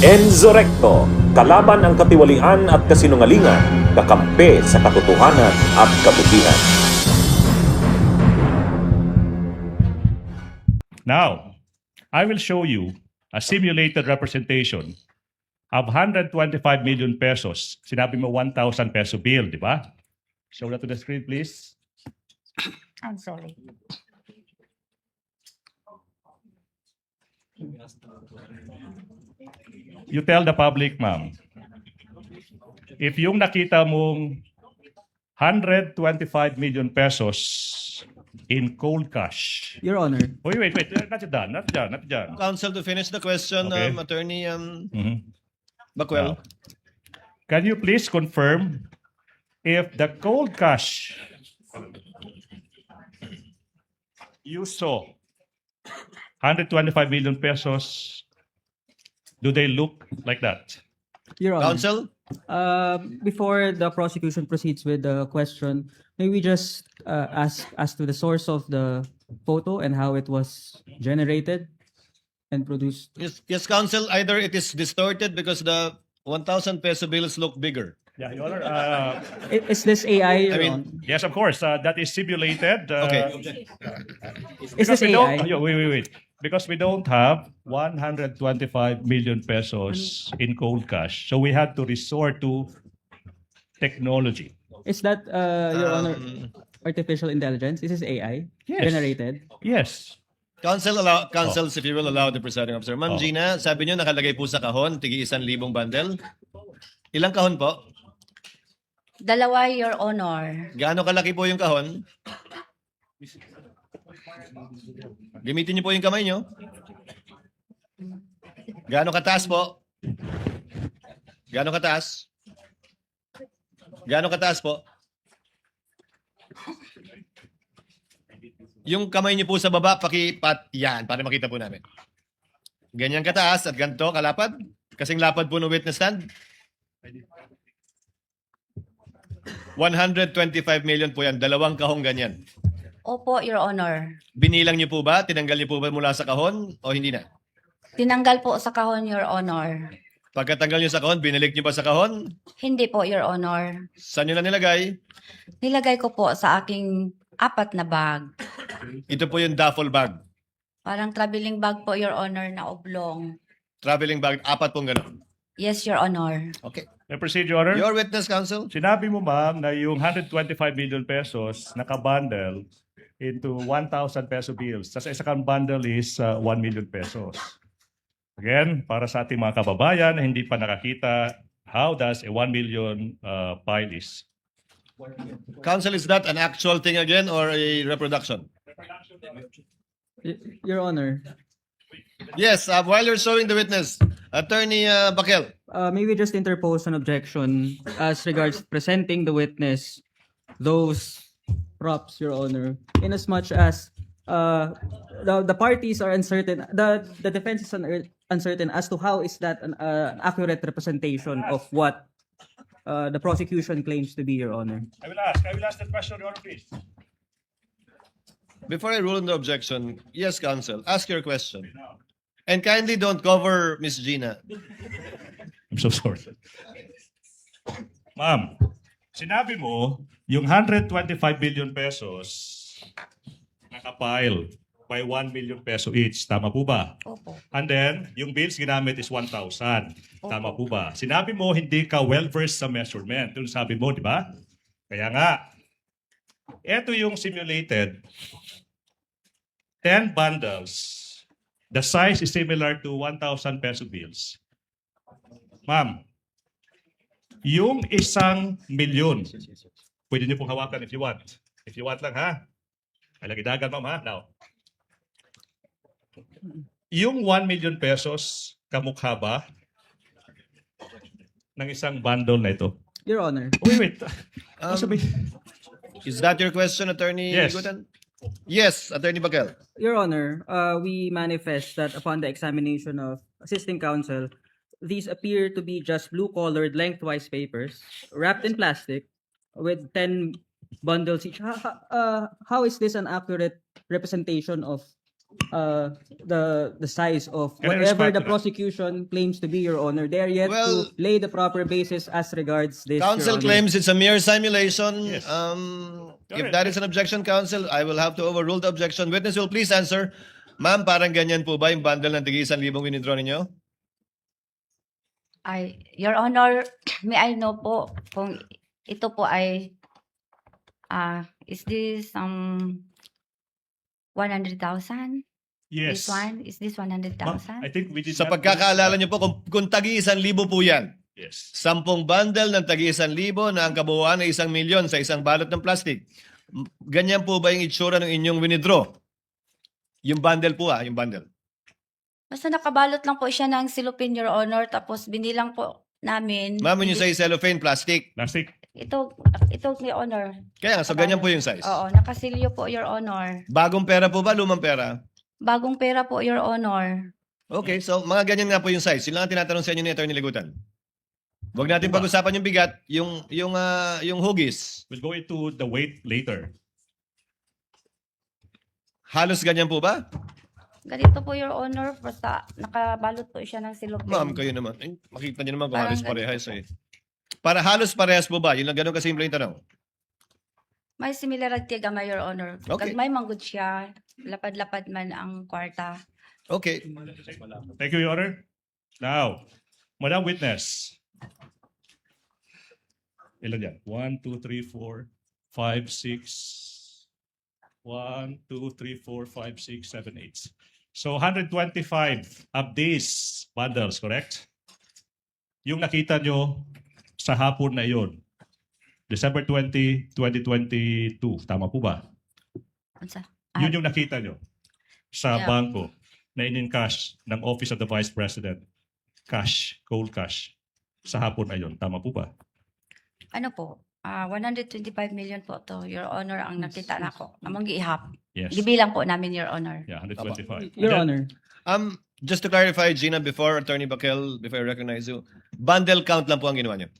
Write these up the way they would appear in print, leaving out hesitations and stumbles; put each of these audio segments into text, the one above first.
Enzo Recto, kalaban ang katiwalian at kasinungalingan, kakampi sa katotohanan at kabutihan. Now, I will show you a simulated representation of 125 million pesos. Sinabi mo 1,000 peso bill, di ba? Show that to the screen, please. I'm sorry. You tell the public, ma'am, if yung nakita mong 125 million pesos in cold cash. Your Honor, Wait, not done. Counsel, to finish the question, Okay. Attorney Mhm. Bacuel. Can you please confirm if the cold cash you saw 125 million pesos, do they look like that? Your Honor. Counsel, Before the prosecution proceeds with the question, may we just ask as to the source of the photo and how it was generated and produced? yes, Counsel, either it is distorted because the 1,000 peso bills look bigger. Yeah, Your Honor. Is this AI, Your I mean, Honor? Yes, of course. That is simulated. Okay. Is this Because we don't- AI? Wait. Because we don't have 125 million pesos in cold cash. So we had to resort to technology. Is that, Your Honor, Um, artificial intelligence? Is this AI Yes. generated? Yes. Counsel, if you will allow the presiding officer. Ma'am Gina, sabi niyo nakalagay po sa kahon, tigi 1,000 bundle. Ilang kahon po? Dalawa, Your Honor. Gaano kalaki po yung kahon? Gamitin niyo po yung kamay niyo. Gaano kataas po? Gaano kataas? Gaano kataas po? Yung kamay niyo po sa baba, yan, para makita po namin. Ganyan kataas at ganito kalapad? Kasing lapad po ng witness stand? 125 million po yan. Dalawang kahong ganyan. Opo, Your Honor. Binilang niyo po ba? Tinanggal niyo po ba mula sa kahon o hindi na? Tinanggal po sa kahon, Your Honor. Pagkatanggal niyo sa kahon, binalik niyo ba sa kahon? Hindi po, Your Honor. Saan niyo na nilagay? Nilagay ko po sa aking 4 na bag. Ito po yung duffel bag. Parang traveling bag po, Your Honor, na oblong. Traveling bag, 4 pong gano'n. Yes, Your Honor. Okay. May procedure, Honor? Your witness, counsel? Sinabi mo, ma'am, na yung 125 million pesos nakabundle into 1,000 peso bills. Sa isang bundle is 1 million pesos. Again, para sa ating mga kababayan na hindi pa nakakita, how does a 1 million pile is? Counsel, is that an actual thing again or a reproduction? Your Honor, Yes, while you're showing the witness, Attorney Bakel. may we just interpose an objection as regards presenting the witness those props, Your Honor, in as much as the parties are uncertain, the defense is uncertain as to how is that an accurate representation of what the prosecution claims to be, Your Honor. I will ask that question, Your Honor, please. Before I rule on the objection, yes, counsel, ask your question. And kindly don't cover Miss Gina. I'm so sorry. Ma'am, sinabi mo, yung 125 billion pesos nakapile by 1 million peso each. Tama po ba? Opo. And then, yung bills ginamit is 1,000. Tama po ba? Sinabi mo, hindi ka well-versed sa measurement. Yung sabi mo, di ba? Kaya nga, ito yung simulated 10 bundles. The size is similar to 1,000 peso bills. Ma'am, yung 1,000,000, pwede niyo pong hawakan if you want. If you want lang, ha? Ay, lagi dagan, ma'am, ha? Now, yung 1 million pesos, kamukha ba ng isang bundle na ito? Your Honor, Wait. Um, Sabi- Is that your question, Attorney Yes. Gutan? Yes, Attorney Bakel. Your Honor, we manifest that upon the examination of assisting counsel, these appear to be just blue-colored lengthwise papers wrapped in plastic with 10 bundles each. How is this an accurate representation of the size of Can I whatever respond the to that? prosecution claims to be, Your Honor. They are yet Well, to lay the proper basis as regards this, Counsel Your Honor. claims it's a mere simulation. Yes. If that is an objection, counsel, I will have to overrule the objection. Witness will please answer. Ma'am, parang ganyan po ba yung bundle ng tig 1,000 winidraw ninyo? Your Honor, may I know po kung ito po ay, is this 100,000? Yes. This one? Is this Ma'am, 100,000? I think we did Sa not- pagkakaalala nyo po, kung tagi 1,000 po yan, Yes. 10 bundle ng tagi 1,000 na ang kabuuan ay 1,000,000 sa isang balot ng plastic. Ganyan po ba yung itsura ng inyong winidraw? Yung bundle po yung bundle. Basta nakabalot lang po siya ng silupin, Your Honor, tapos binilang po namin. Ma'am, when you say cellophane, plastic. Plastic. Ito, Your Honor. Kaya nga, so ganyan po yung size. Oo, nakasilyo po, Your Honor. Bagong pera po ba, lumang pera? Bagong pera po, Your Honor. Okay, so mga ganyan nga po yung size. Yun lang ang tinatanong sa inyo ni Atty. Ligutan. Huwag natin pag-usapan yung bigat, yung hugis. We'll go into the weight later. Halos ganyan po ba? Ganito po, Your Honor, basta nakabalot po siya ng silupin. Ma'am, kayo naman. Eh, makita niyo naman kung Parang halos ganito parehas eh. Para halos parehas po ba? Yun lang ganun kasimple yung tanong. May similarity gama, Your Honor. Okay. Kag may manggod siya, lapad-lapad man ang kwarta. Okay. Thank you, Your Honor. Now, Madam Witness. Ilan yan? 1, 2, 3, 4, 5, 6. 1, 2, 3, 4, 5, 6, 7, 8. So 125 of these bundles, correct? Yung nakita nyo sa hapon na yun, December 20, 2022. Tama po ba? Unsa? Yun yung nakita nyo sa Yeah. bangko na in-encash ng Office of the Vice President. Cash, cold cash. Sa hapon na yun. Tama po ba? Ano po? 125 million po to, Your Honor, ang nakita nako. Among giihap. Yes. Gibilang po namin, Your Honor. Yeah, 125. Your And then- Honor. Just to clarify, Gina, before Attorney Bakel, before I recognize you, bundle count lang po ang ginawa niyo.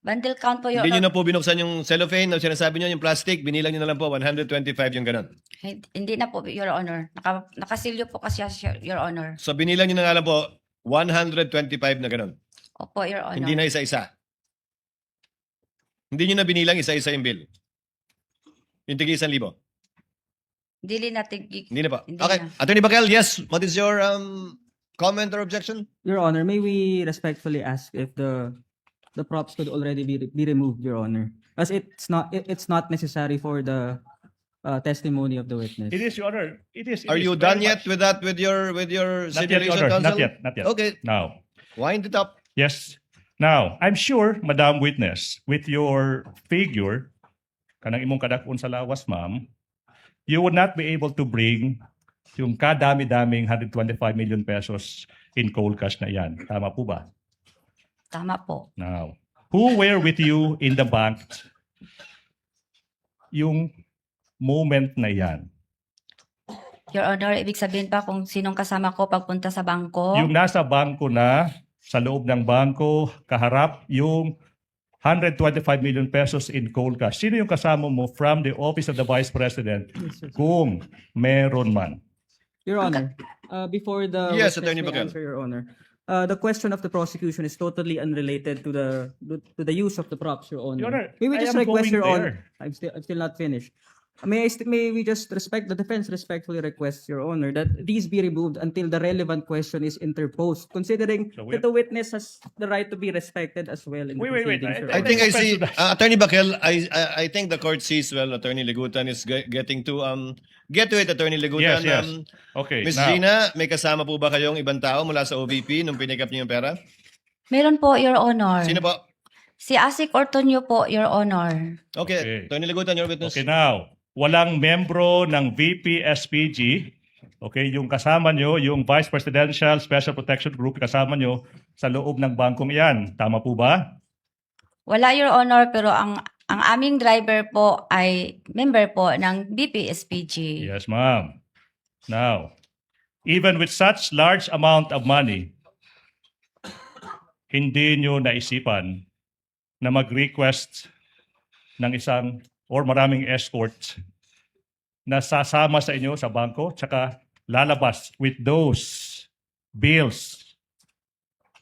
Bundle count po, Your Hindi niyo Honor. na po binuksan yung cellophane na sinasabi niyo, yung plastic, binilang niyo na lang po, 125 yung ganun. Hindi na po, Your Honor. Nakasilyo po kasi siya, Your Honor. So binilang niyo na nga lang po, 125 na ganun. Opo, Your Honor. Hindi na isa-isa. Hindi niyo na binilang isa-isa yung bill. Yung tigi 1,000. Dili natin. Hindi na po. Hindi Okay. na. Attorney Bakel, yes. What is your comment or objection? Your Honor, may we respectfully ask if the props could already be removed, Your Honor, as it's not necessary for the testimony of the witness. It is, Your Honor. It is. Are is you very done yet much. with that with your Not yet, Your stipulation, Honor. counsel? Not yet. Not yet. Okay. Now, Wind it up. yes. Now, I'm sure, Madam Witness, with your figure, kanang imong kadakon sa lawas, ma'am, you would not be able to bring yung kadami-daming 125 million pesos in cold cash na yan. Tama po ba? Tama po. Now, who were with you in the bank yung moment na yan? Your Honor, ibig sabihin pa kung sinong kasama ko pagpunta sa bangko. Yung nasa bangko na, sa loob ng bangko, kaharap yung 125 million pesos in cold cash. Sino yung kasama mo from the Office of the Vice President kung meron man? Your Honor, before the Yes, witness Attorney may Bakel. answer, Your Honor, the question of the prosecution is totally unrelated to the use of the props, Your Honor. Your Honor, May we I just am request, going Your Honor? there. I'm still not finished. May we just the defense respectfully requests, Your Honor, that these be removed until the relevant question is interposed, considering So we that the witness has the right to be respected as well in the Wait. proceedings, Your I Honor. think I Let's see, go back to Attorney Bakel, I think the court sees well, Attorney Ligutan is getting to, get to it, Attorney Ligutan. Yes. Okay, Ms. now, Gina, may kasama po ba kayong ibang tao mula sa OVP nung pinik up niyo yung pera? Meron po, Your Honor. Sino po? Si Asik Ortonio po, Your Honor. Okay, Okay. Attorney Ligutan, your witness. okay now, walang membro ng VP SPG, okay, yung kasama nyo, yung Vice Presidential Special Protection Group, kasama nyo sa loob ng bangkong iyan. Tama po ba? Wala, Your Honor, pero ang aming driver po ay member po ng BPSPG. Yes, ma'am. Now, even with such large amount of money, hindi nyo naisipan na mag-request ng isang or maraming escort na sasama sa inyo sa bangko tsaka lalabas with those bills.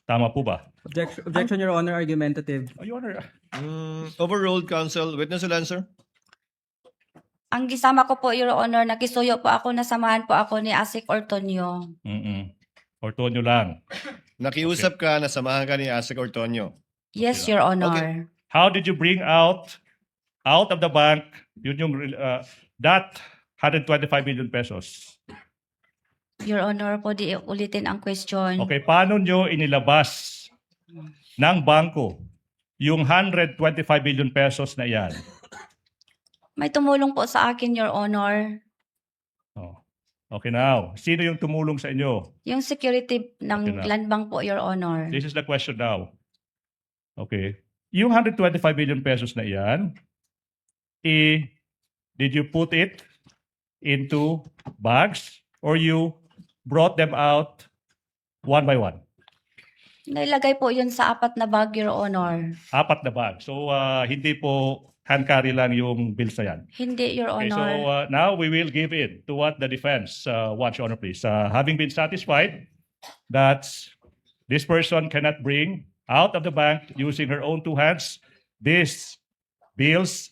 Tama po ba? Objection, Your Honor, argumentative. Your Honor, Overruled, counsel. Witness will answer. Ang gisama ko po, Your Honor, nakisuyo po ako, nasamahan po ako ni Asik Ortonio. Ortonio lang. Nakiusap ka, nasamahan ka ni Asik Ortonio. Yes, Your Honor. Okay. How did you bring out of the bank yun yung that 125 million pesos? Your Honor, po di ulitin ang question. Okay, paano nyo inilabas ng bangko yung 125 million pesos na yan? May tumulong po sa akin, Your Honor. Oh. Okay now. Sino yung tumulong sa inyo? Yung security ng Okay na. land bank po, Your Honor. This is the question now. Okay. Yung 125 million pesos na yan, did you put it into bags or you brought them out one by one? Nailagay po yun sa 4 na bag, Your Honor. 4 na bag. So, hindi po hand carry lang yung bills na yan. Hindi, Your Okay, so Honor. now we will give in to what the defense wants, Your Honor, please. Having been satisfied that this person cannot bring out of the bank using her own 2 hands these bills,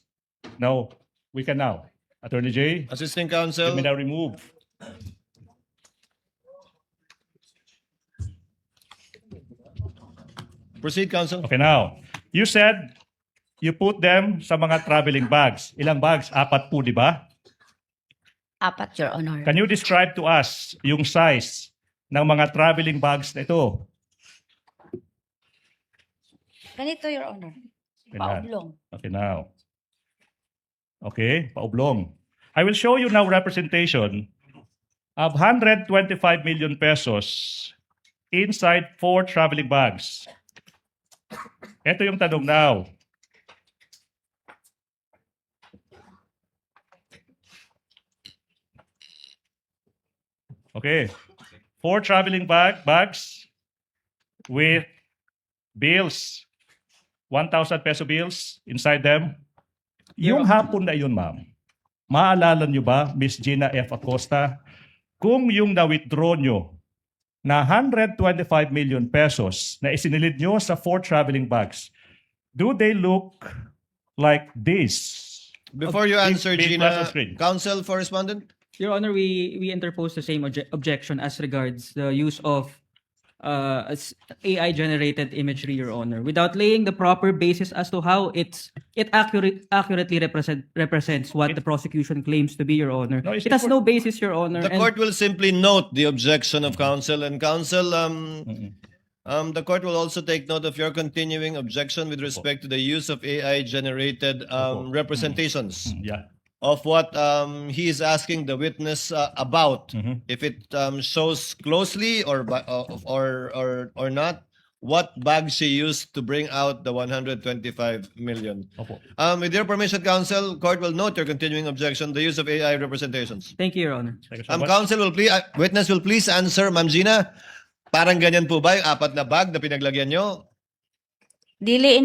no, we can now. Attorney J, Assisting you counsel. may now remove. Proceed, counsel. Okay, now, you said you put them sa mga traveling bags. Ilang bags? 4 po, di ba? 4, Your Honor. Can you describe to us yung size ng mga traveling bags na ito? Ganito, Your Honor. Ganyan. Paublong. Okay, now. Okay, paublong. I will show you now representation of 125 million pesos inside 4 traveling bags. Ito yung tanong now. Okay. 4 traveling bags with bills. 1,000 peso bills inside them. Yung hapon na yun, ma'am, maalala nyo ba, Miss Gina F. Acosta, kung yung na-withdraw nyo na 125 million pesos na isinilid nyo sa 4 traveling bags, do they look like this? Before you Please- answer, please Gina, flash the screen. counsel for respondent. Your Honor, we interpose the same objection as regards the use of AI-generated imagery, Your Honor, without laying the proper basis as to how it accurately represents what the prosecution claims to be, Your Honor. No, it's It has for- no basis, Your Honor. The and- court will simply note the objection of counsel, and counsel, the court will also take note of your continuing objection with respect to the use of AI-generated representations Yeah. of what he is asking the witness about. If it shows closely or not, what bag she used to bring out the 125 million. Opo. With your permission, counsel, court will note your continuing objection, the use of AI representations. Thank you, Your Honor. Thank you so much. Counsel will please, witness will please answer, Ma'am Gina. Parang ganyan po ba yung 4 na bag na pinaglagyan nyo? Hindi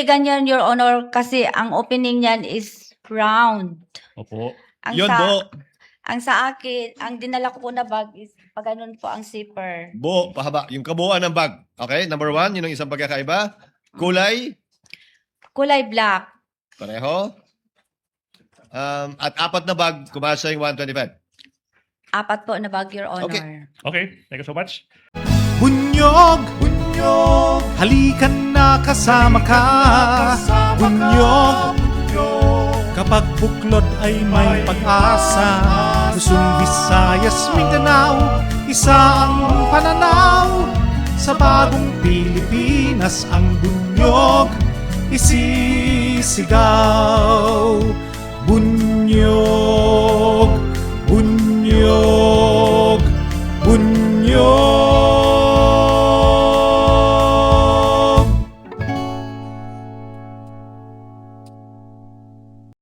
ganyan, Your Honor, kasi ang opening niyan is round. Opo. Ang Yun sa, po, ang sa akin, ang dinala ko po na bag is pag ganun po ang zipper. buo, pahaba. Yung kabuuan ng bag. Okay, number 1, yun ang isang pagkakaiba. Kulay, Kulay black. pareho. At 4 na bag, kumasya yung 125. 4 po na bag, Your Honor. Okay. Okay, thank you so much. Bunyog, bunyog, halikan na kasama ka. Bunyog, kapag buklod ay may pag-asa. Luzon, Visayas, Mindanao, isa ang pananaw. Sa bagong Pilipinas ang bunyog isisigaw. Bunyog, bunyog.